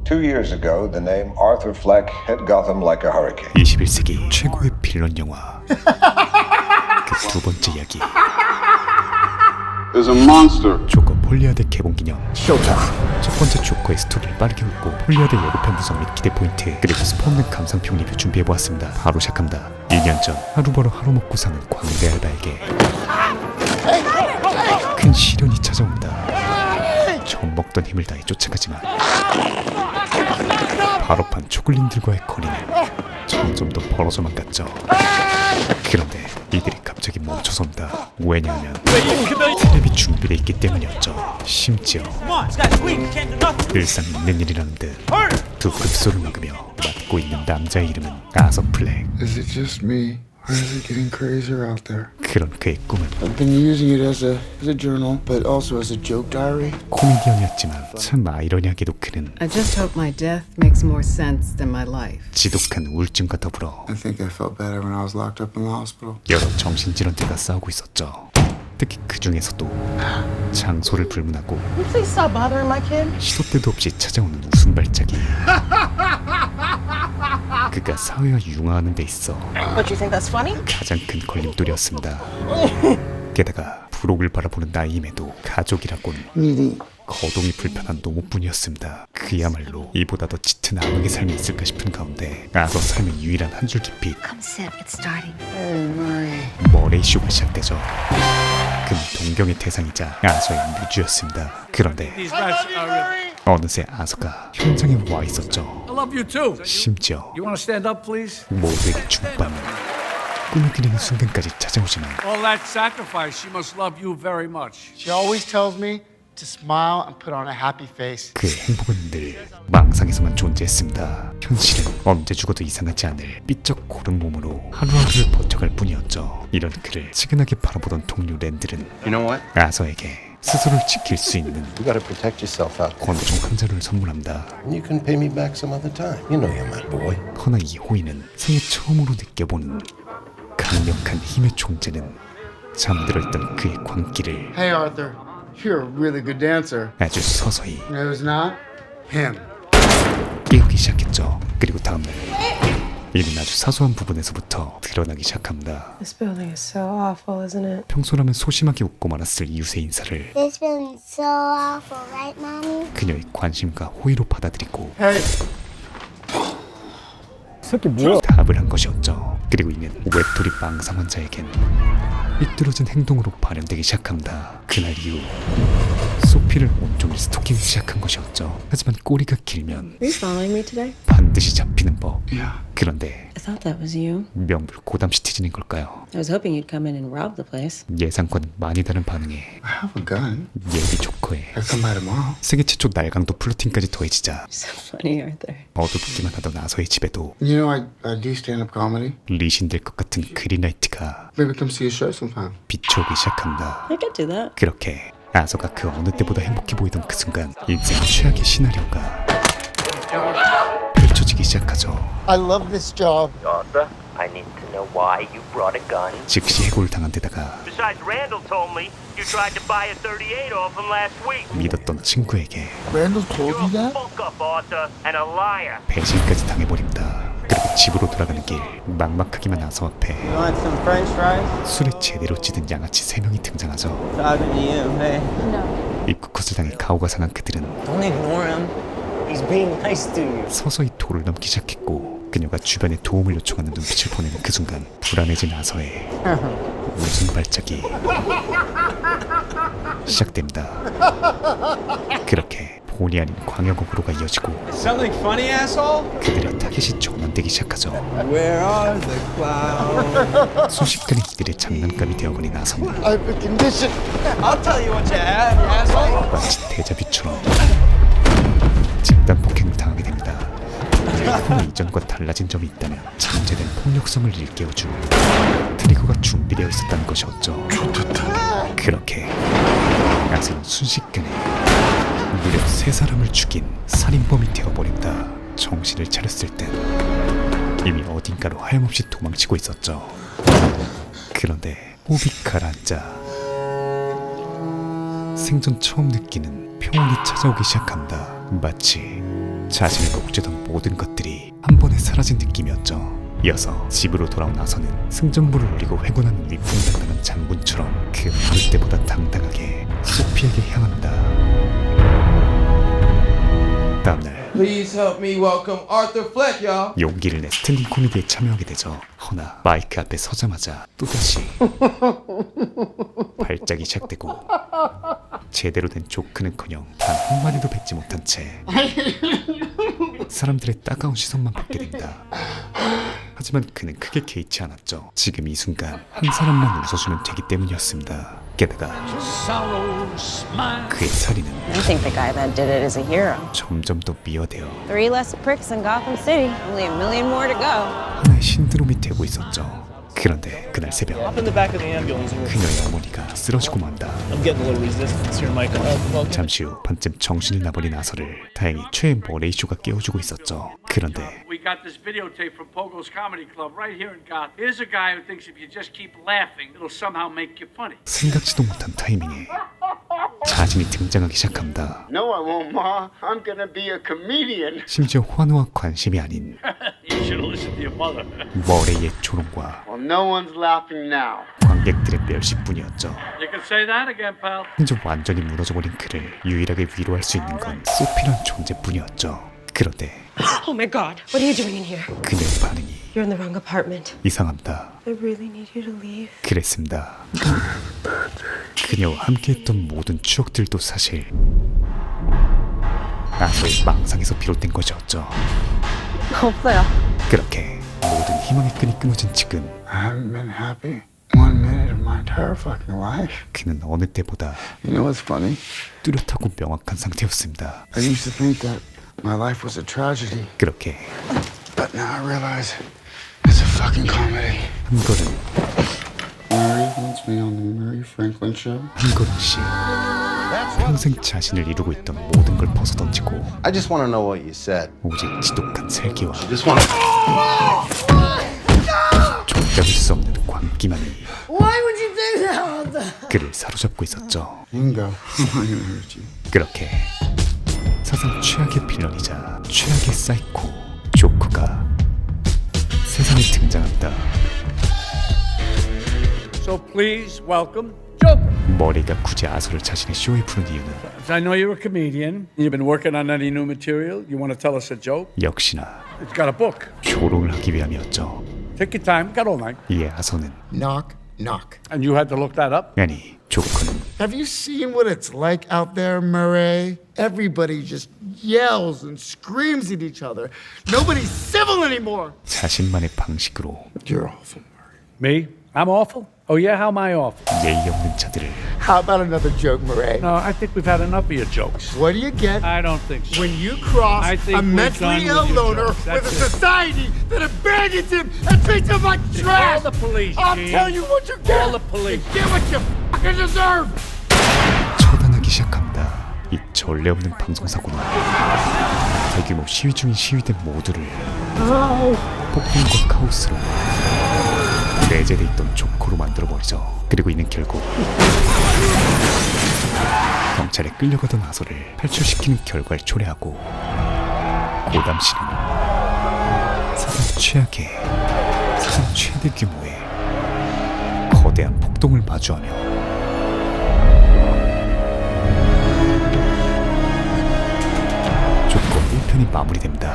2 years ago, the name Arthur Fleck hit Gotham like a hurricane. 21세기 최고의 빌런 영화 그 두 번째 이야기 There's a monster. 조커 폴리아드 개봉기념 첫 번째 조커의 스토리를 빠르게 훑고 폴리아드 예고편 분석 및 기대 포인트 그리고 스포 없는 감상평 리뷰 준비해보았습니다. 바로 시작합니다. 2년 전 하루 벌어 하루 먹고 사는 광대 알바에게 큰 시련이 찾아옵니다. 처음 먹던 힘을 다해 쫓아가지만 바로판 초글링들과의 거리는 점점 더 벌어져만 갔죠. 그런데 이들이 갑자기 멈춰선다. 왜냐하면 트랩이 준비되어 있기 때문이었죠. 심지어 일상 있는 일이라는 듯 두 급소를 먹으며 맡고 있는 남자의 이름은 아서 플렉. Is it just me? Or is it getting crazier out there? 그런 그의 꿈은 I've been using it as a journal, but also as a joke diary. 코미디언이었지만 참 아이러니하게도 그는 I just hope my death makes more sense than my life. 지독한 우울증과 더불어 I think I felt better when I was locked up in the hospital. 여러 정신질환들과 싸우고 있었죠. 특히 그 중에서도 장소를 불문하고 Please stop bothering my kid. 시도 때도 없이 찾아오는 웃음 발작이 그가 사회와 융화하는 데 있어 What, you think that's funny? 가장 큰 걸림돌이었습니다. 게다가 부록을 바라보는 나이임에도 가족이라곤 Needy. 거동이 불편한 노모뿐이었습니다. 그야말로 이보다 더 짙은 암흑의 삶이 있을까 싶은 가운데 아서 삶의 유일한 한 줄 깊이 Come sit. It's starting. Hey, Murray. 머레이 쇼가 시작되죠. 그는 동경의 대상이자 아서의 뮤즈였습니다. 그런데 어느새 아서가 현장에 와 있었죠. I love you too. 심지어 You want to stand up, please? 모두에게 죽방은 꿈을 그리는 순간까지 찾아오지만 All that sacrifice, she must love you very much. She always tells me to smile and put on a happy face. 그의 행복은 늘 망상에서만 존재했습니다. 현실은 언제 죽어도 이상하지 않을 삐쩍 고른 몸으로 하루하루를 버텨갈 뿐이었죠. 이런 그를 측은하게 바라보던 동료 랜들은 You know what? 아서에게 스스로를 지킬 수 있는 You gotta protect yourself out there. 권총 한 자루를 선물합니다. You can pay me back some other time. You know you're my boy. 허나 이 호의는 생애 처음으로 느껴보는 강력한 힘의 존재는 잠들어 있던 그의 광기를 Hey, Arthur, you're a really good dancer. 아주 서서히 You know who's not? Him. 깨우기 시작했죠. 그리고 다음날 이는 아주 사소한 부분에서부터 드러나기 시작합니다. This building is so awful, isn't it? 평소라면 소심하게 웃고 말았을 이웃의 인사를 This feeling so awful, right, Mommy? 그녀의 관심과 호의로 받아들이고 Hey. 답을 한 것이었죠. 그리고 이는 웹토리 망상 환자에겐 삐뚤어진 행동으로 발현되기 시작합니다. 그날 이후 소피를 온종일 스토킹 시작한 것이었죠. 하지만 꼬리가 길면 Are you following me today? 반드시 잡히는 법. Yeah. 그런데 I thought that was you. 명불 고담 시티즌인 걸까요? I was hoping you'd come in and rob the place. 예상과는 많이 다른 반응에 I have a gun. 예비 조커에 I'll come by tomorrow. 세계 최초 날강도 플로팅까지 더해지자 So funny, Arthur. 어둡기만 하던 아서의 집에도 You know, I do stand-up comedy. 리신될 것 같은 그린라이트가 Maybe come see a show sometime. 비춰오기 시작합니다. I could do that. 그렇게 아서가 그 어느 때보다 행복해 보이던 그 순간 인생 최악의 시나리오가 펼쳐지기 시작하죠. I love this job. Arthur, I need to know why you brought a gun. 즉시 해고를 당한 데다가 Besides, Randall told me you tried to buy a 38 off him last week. 믿었던 친구에게 Randall told You're you a that? fuck up, Arthur, and a liar. 배신까지 당해버립니다. 그리고 집으로 돌아가는 길 막막하기만 아서 앞에 You want some french fries? 술에 제대로 찌든 양아치 3명이 등장하죠. Talking to you, hey. 입구 컷을 당해 가오가 상한 그들은 Don't ignore him. He's being nice to you. 서서히 도를 넘기 시작했고 그녀가 주변에 도움을 요청하는 눈빛을 보내는 그 순간 불안해진 아서의 웃음 발작이 시작됩니다. 그렇게 본의 아닌 광역으로가 이어지고 Something funny, asshole? 그들의 타겟이 전환되기 시작하죠. Where are the clouds? 순식간에 이들의 장난감이 되어버린 아서는 I have a condition. I'll tell you what you have, you asshole. 마치 데자뷰처럼 집단 폭행을 당하게 됩니다. 그러나 이전과 달라진 점이 있다면 잠재된 폭력성을 일깨워줄 트리거가 준비되어 있었다는 것이었죠. 그렇게 아서는 순식간에 무려 3사람을 죽인 살인범이 되어버립니다. 정신을 차렸을 땐 이미 어딘가로 하염없이 도망치고 있었죠. 그런데 호흡이 가라앉자 생전 처음 느끼는 평온이 찾아오기 시작합니다. 마치 자신을 옥죄던 모든 것들이 한 번에 사라진 느낌이었죠. 이어서 집으로 돌아온 아서는 승전보를 올리고 회군하는 위풍당당한 장군처럼 그 어느 때보다 당당하게 소피에게 향합니다. 다음날 Please help me welcome Arthur Fleck, y'all. 용기를 내 스탠딩 코미디에 참여하게 되죠. 허나 마이크 앞에 서자마자 또다시 발작이 시작되고 제대로 된 조크는커녕 단 한마디도 뱉지 못한 채 사람들의 따가운 시선만 받게 됩니다. 하지만 그는 크게 개의치 않았죠. 지금 이 순간 한 사람만 웃어주면 되기 때문이었습니다. 게다가 그의 살인은 I think the guy that did it is a hero. 점점 더 미화되어 3 less pricks in Gotham City. Only 1 million more to go. 하나의 신드롬이 되고 있었죠. 그런데 그날 새벽 Up in the back of the ambulance. 그녀의 어머니가 쓰러지고 만다. I'm getting a little resistance here, Michael. 잠시 후 반쯤 정신을 나버린 아서를 다행히 최애 머레이쇼가 깨워주고 있었죠. 그런데 We got this videotape from Pogo's Comedy Club right here in Gotham. Here's a guy who thinks if you just keep laughing, it'll somehow make you funny. 생각지도 못한 타이밍에 자신이 등장하기 시작합니다. No, I won't, Ma. I'm gonna be a comedian. 심지어 환호와 관심이 아닌 You should have listened to your mother. 머레이의 조롱과 Well, no one's laughing now. 관객들의 멸시뿐이었죠. You can say that again, pal. 현재 완전히 무너져버린 그를 유일하게 위로할 수 있는 건 소피란 존재뿐이었죠. 그런데 Oh my God. What are you doing in here? 그녀의 반응이 You're in the wrong apartment. 이상합니다. I really need you to leave. 그랬습니다. 그녀와 함께했던 모든 추억들도 사실 아서의 망상에서 비롯된 것이었죠. 없어요. 그렇게 모든 희망의 끈이 끊어진 지금 I haven't been happy 1 minute of my entire fucking life. 그는 어느 때보다 You know what's funny? 뚜렷하고 명확한 상태였습니다. I used to think that my life was a tragedy, 그렇게 but now I realize it's a fucking comedy. 한 걸음 Mary wants me on the Mary Franklin show. 한 걸음씩 평생 자신을 이루고 있던 모든 걸 벗어던지고 I just want to know what you said. 오직 지독한 살기와 Just want to. 종잡을 수 없는 광기만이 Why would you do that? 그를 사로잡고 있었죠. You can go. I'm not gonna hurt you. 그렇게 사상 최악의 빌런이자 최악의 사이코 조커가 세상에 등장합니다. So please welcome Joker. 머리가 굳이 아서를 자신의 쇼에 푸는 이유는 I know you're a comedian. You've been working on any new material. You want to tell us a joke? 역시나 It's got a book. 조롱을 하기 위함이었죠. Take your time. Got all night. 이에 아서는 Knock, knock. And you had to look that up? 아니 조커는 Have you seen what it's like out there, Murray? Everybody just yells and screams at each other. Nobody's civil anymore. 자신만의 방식으로 You're awful, Murray. Me? I'm awful? Oh yeah, how am I awful? 예의 없는 자들을 How about another joke, Murray? No, I think we've had enough of your jokes. What do you get I don't think so. when you cross I think a we're mentally done with ill your loner jokes. with a That's it. society that abandons him and treats him like trash? Call the police, I'll Gene. tell you what you get. Call the police. You get what you fucking deserve. 처단하기 시작합니다. 이 전례 없는 방송사고는 대규모 시위 중인 시위대 모두를 폭동과 카오스로 내재돼 있던 조커로 만들어버리죠. 그리고 이는 결국 경찰에 끌려가던 아서를 탈출시키는 결과를 초래하고 고담 씨는 사상 최악의 사상 최대 규모의 거대한 폭동을 마주하며 조커 1편이 마무리됩니다.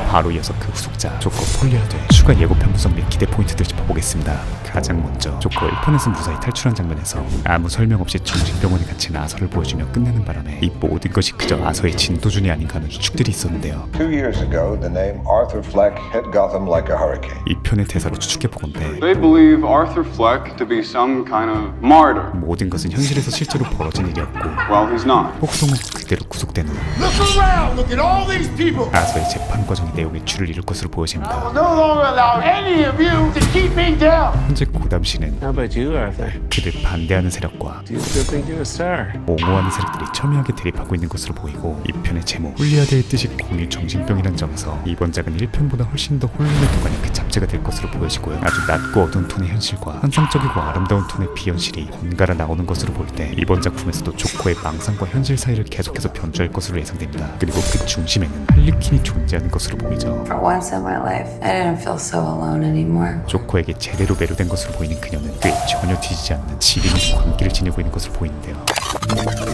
바로 이어서 그 후속작 조커 폴리아드의 추가 예고편 분석 및 기대 포인트들 짚어보겠습니다. 가장 먼저 조커 1편에서 무사히 탈출한 장면에서 아무 설명 없이 정신병원에 갇힌 아서를 보여주며 끝내는 바람에 이 모든 것이 그저 아서의 진도준이 아닌가 하는 추측들이 있었는데요. 2 years ago, the name Arthur Fleck hit Gotham like a hurricane. 이 편의 대사로 추측해보건대 They believe Arthur Fleck to be some kind of martyr. 모든 것은 현실에서 실제로 벌어진 일이었고 Well, he's not. 폭동은 그대로 구속된 후 Look around. Look at all these people. 아서의 재판 과정이 내용의 줄을 이룰 것으로 보여집니다. No longer allow any of you to keep me down. 현재 고담 담시는 How about you, Arthur? 그를 반대하는 세력과 Do you still think you're a star? 옹호하는 세력들이 첨예하게 대립하고 있는 것으로 보이고, 이 편의 제목 훌리아드의 뜻이 공유 정신병이란 점에서 이번 작은 1편보다 훨씬 더 혼란의 도가니 그 잡지가 될 것으로 보여지고요. 아주 낮고 어두운 톤의 현실과 환상적이고 아름다운 톤의 비현실이 번갈아 나오는 것으로 볼 때 이번 작품에서도 조커의 망상과 현실 사이를 계속해서 변주할 것으로 예상됩니다. 그리고 그 중심에는 할리퀸이 존재하는 것으로 보이죠. For once in my life, I didn't feel so alone anymore. 조커에게 제대로 매료된 것으로 보이는 그녀는 그에 전혀 뒤지지 않는 지리는 관계를 지니고 있는 것으로 보이는데요.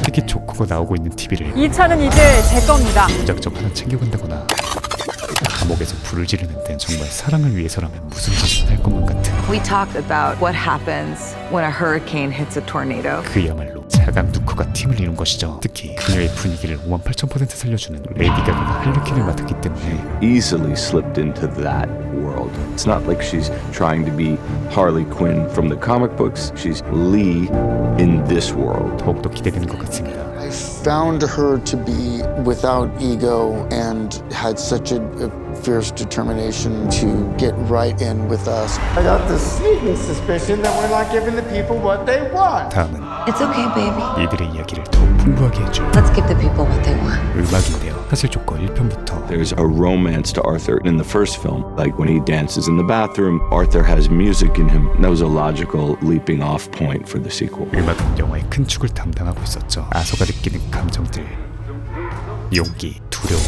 특히 조커가 나오고 있는 TV를 이 차는 이제 제 겁니다. 무작정 하나 챙겨간다거나 감옥에서 불을 지르는 등 정말 사랑을 위해서라면 무슨 짓을 할 것만 같은, We talked about what happens when a hurricane hits a tornado. 그야말로 자강 두커가 팀을 이룬 것이죠. 특히 그녀의 분위기를 58,000% 살려주는 레이디 가가가 할리퀸을 맡았기 때문에 easily slipped into that world. It's not like she's trying to be Harley Quinn from the comic books. She's Lee in this world. 더욱더 기대되는 것 같습니다. I found her to be without ego and had such a fierce determination to get right in with us. I got this sneaking suspicion that we're not giving the people what they want. 다음은 It's okay, baby. 이들의 이야기를 더욱 풍부하게 해줄 Let's give the people what they want. 음악인데요. 사실 조커 1편부터 There's a romance to Arthur in the first film. Like when he dances in the bathroom, Arthur has music in him. That was a logical leaping off point for the sequel. 음악은 영화의 큰 축을 담당하고 있었죠. 아서가 느끼는 감정들, 용기, 두려움,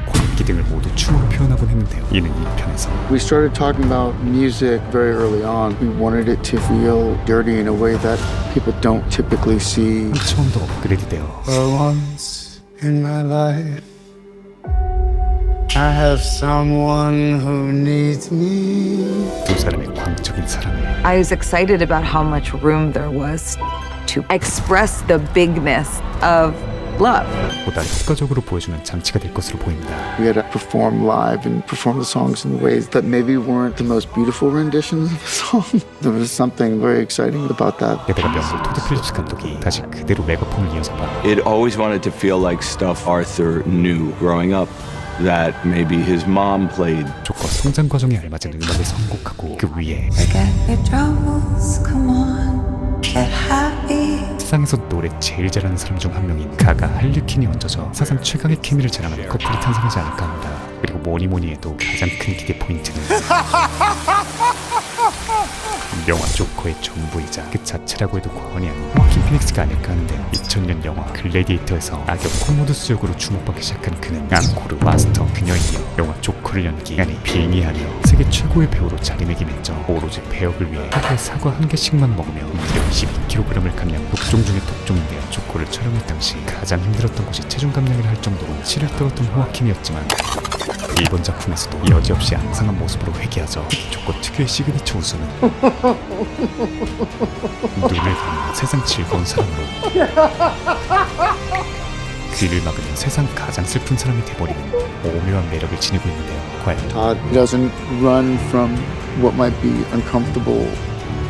광기 등을 모두 춤으로 표현하곤 했는데요. 이는 이 편에서 We started talking about music very early on. We wanted it to feel dirty in a way that people don't typically see. 처음 더 업그레이드되어 For once in my life, I have someone who needs me. 두 사람의 광적인 사랑을 I was excited about how much room there was to express the bigness of love. 보다 효과적으로 보여주는 장치가 될 것으로 보입니다. We had to perform live and perform the songs in ways that maybe weren't the most beautiful renditions of the song. There was something very exciting about that. 게다가 명불 토드 필립스 감독이 다시 그대로 메가폰을 이어서 It always wanted to feel like stuff Arthur knew growing up. That maybe his mom played. 조커 성장 과정에 알맞은 음악을 선곡하고 그 위에 Forget your troubles, come on, get happy. 세상에서 노래 제일 잘하는 사람 중 한 명인 가가 할리퀸이 얹어져 사상 최강의 케미를 자랑하는 커플이 탄생하지 않을까 합니다. 그리고 뭐니 해도 가장 큰 기대 포인트는 영화 조커의 전부이자 그 자체라고 해도 과언이 아닌 호아킨 피닉스가 아닐까 하는데요. 2000년 영화 글래디에이터에서 악역 코모두스 역으로 주목받기 시작한 그는 앙코르, 마스터, 그녀에 이어 영화 조커를 연기, 아니 빙의하며 세계 최고의 배우로 자리매김했죠. 오로지 배역을 위해 하루에 사과 한 개씩만 먹으며 무려 22kg을 감량 독종 중의 독종인데요. 조커를 촬영할 당시 가장 힘들었던 곳이 체중 감량을 할 정도로 치를 떨었던 호아킨이었지만 이번 작품에서도 여지없이 앙상한 모습으로 회귀하죠. 특히 조커 특유의 시그니처 웃음은 눈을 감는 세상 즐거운 사람으로 귀를 막으면 세상 가장 슬픈 사람이 돼버리는 오묘한 매력을 지니고 있는데요. 과연 Todd doesn't run from what might be uncomfortable.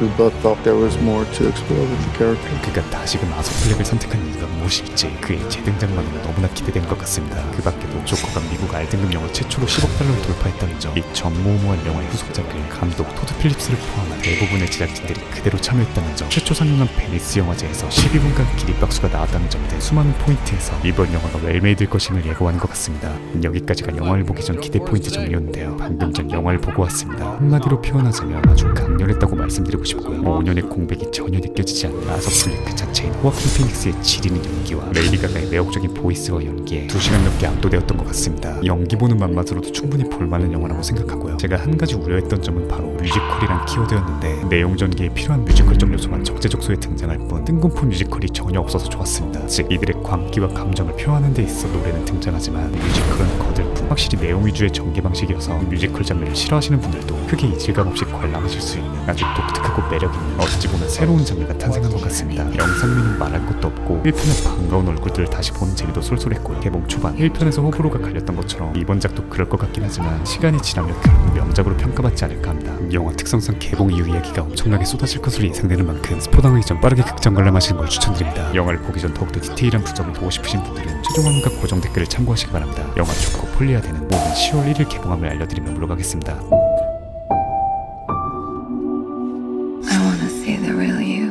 We both felt there was more to explore with the character. 그가 다시금 아서플렉을 선택한 이유가 무엇일지 그의 재등장만으로 너무나 기대되는 것 같습니다. 그 밖에도 조커가 미국 R등급 영화 최초로 10억 달러를 돌파했다는 점, 이 전무후무한 영화의 후속작을 감독 토드 필립스를 포함한 대부분의 제작진들이 그대로 참여했다는 점, 최초 상영한 베니스 영화제에서 12분간 기립박수가 나왔다는 점 등 수많은 포인트에서 이번 영화가 웰메이드일 것임을 예고하는 것 같습니다. 여기까지가 영화를 보기 전 기대 포인트 정리였는데요. 방금 전 영화를 보고 왔습니다. 한마디로 표현하자면 아주 강렬했다고 말씀드리고 싶고요. 5년의 공백이 전혀 느껴지지 않는 아서플렉 그 자체인 호아킨 피닉스의 지리는 연기와 레이디 가가의 매혹적인 보이스와 연기에 2시간 넘게 압도되었던 것 같습니다. 연기 보는 맛만으로도 충분히 볼만한 영화라고 생각하고요. 제가 한 가지 우려했던 점은 바로 뮤지컬이란 키워드였는데 내용 전개에 필요한 뮤지컬적 요소만 적재적소에 등장할 뿐 뜬금포 뮤지컬이 전혀 없어서 좋았습니다. 즉 이들의 광기와 감정을 표현하는 데 있어 노래는 등장하지만 뮤지컬은 거들뿐. 확실히 내용 위주의 전개 방식이어서 뮤지컬 장르를 싫어하시는 분들도 크게 이질감 없이 관람하실 느끼실 수 있는 아주 독특하고 매력있는 어찌 보면 새로운 장르가 탄생한 것 같습니다. 영상미는 말할 것도 없고 1편의 반가운 얼굴들을 다시 보는 재미도 쏠쏠했고요. 개봉 초반 1편에서 호불호가 갈렸던 것처럼 이번 작도 그럴 것 같긴 하지만 시간이 지나면 결국 명작으로 평가받지 않을까 합니다. 영화 특성상 개봉 이후 이야기가 엄청나게 쏟아질 것으로 예상되는 만큼 스포당하기 전 빠르게 극장 관람하시는 걸 추천드립니다. 영화를 보기 전 더욱더 디테일한 분석을 보고 싶으신 분들은 최종 화면과 고정 댓글을 참고하시기 바랍니다. 영화 좋고 폴리아대는 오는 10월 1일 개봉함을 알려드리며 물러가겠습니다. I want to see the real you.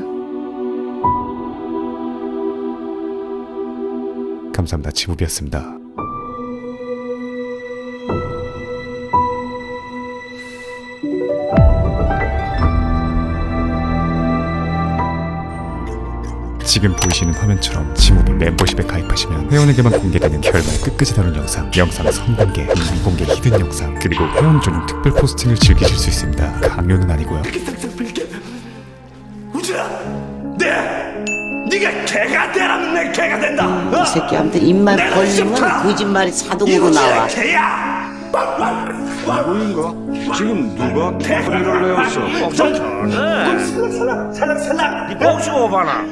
감사합니다. 지부비였습니다. 지금 보이시는 화면처럼 지무비 멤버십에 가입하시면 회원에게만 공개되는 결말 끝까지 다룬 영상, 영상 선공개, 미공개 히든 영상, 그리고 회원 전용 특별 포스팅을 즐기실 수 있습니다. 강요는 아니고요. 우진아, 네가 개가 되라면 내 개가 된다. 이 새끼한테 입만 벌리면 거짓말이 자동으로 나와. 개야. 누구인가? 지금 누가 소리를 내었어? 살락 네 뽕 씹어 봐라.